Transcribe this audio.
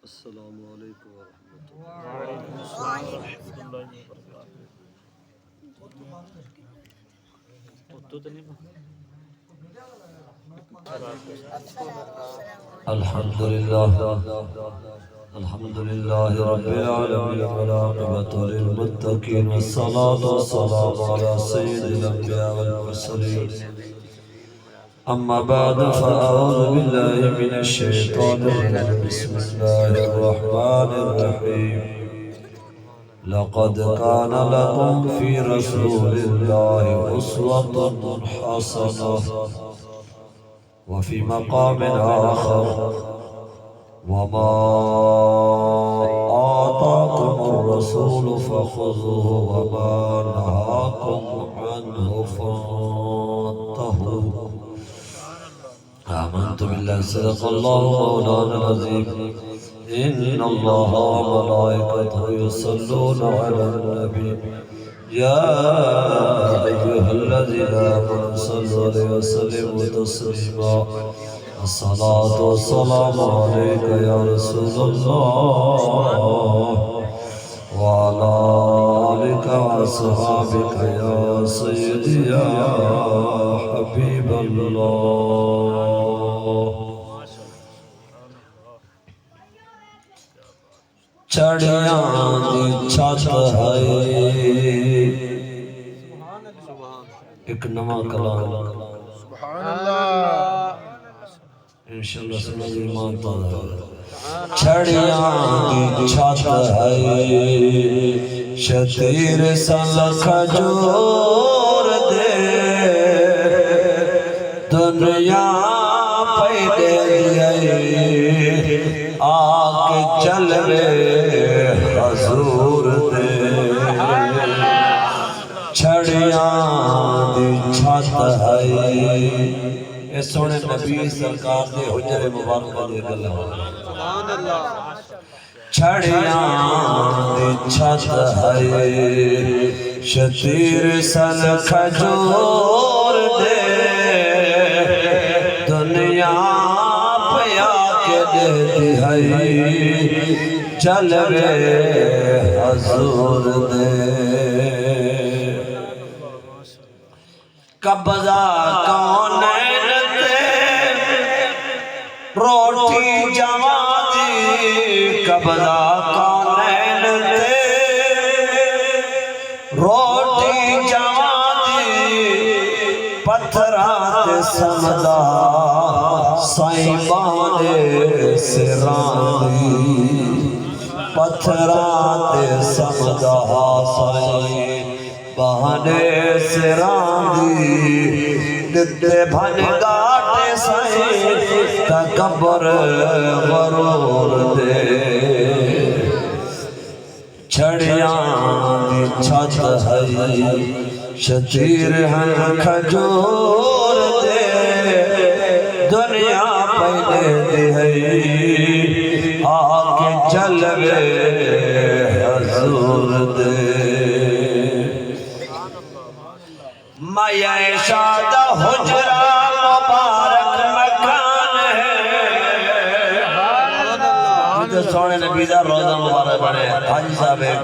السلام علیکم ورحمۃ اللہ۔ وعلیکم السلام ورحمۃ اللہ وبرکاتہ۔ اردو تو نہیں الحمد لله الحمد لله رب العالمين والعاقبة للمتقين والصلاة والسلام على سيد الأنبياء والمرسلين أما بعد فأعوذ بالله من الشيطان الرجيم بسم الله الرحمن الرحيم لقد كان لكم في رسول الله أسوة حسنة وفي مقام آخر وما آتاكم الرسول فخذوه وما نهاكم عنه فانتهوا آمنت بالله صدق الله مولانا العظيم إن الله وملائكته يصلون على النبي يا أيها الذين آمنوا صلوا عليه وسلموا تسليما الصلاة والسلام عليك يا رسول الله وعلى آلك وأصحابك يا سيدي يا حبيب الله۔ چڑیاں دی چھت ہے ایک نواں کلام انشاءاللہ سمجھ ایمان تازہ ہے۔ چھڑیاں دی چھت ہے شتیر سلخ جور دے دنیا پیدے دیئے آکے چل رے حضور دے چھڑیاں دی چھت ہے۔ اے سونے نبی سرکار دے حجر مبارکہ دے گلہ چھڑیاں دی چھت ہے شتیر سلخ جور دے دنیا پیا کے دے ہے چل رے حضور دے قبضہ کونین تے روٹی جمع دی قبضہ کونین تے روٹی جمع دی پتھرات سمدہ سائیں بانے سران دی پتھرات سمدہ سائیں بہانے سران دی دتے بھن گاٹے سائیں تکبر غرور دے چھڑیاں دی چھت ہے شتیر ہن کھجور دے دنیا پہلے دے ہے آکے چل رے حضور دے مایا شاد حجرہ مبارک مکان ہے۔ سونے نبی دا روزہ مبارک بنے حاجی صاحب ایک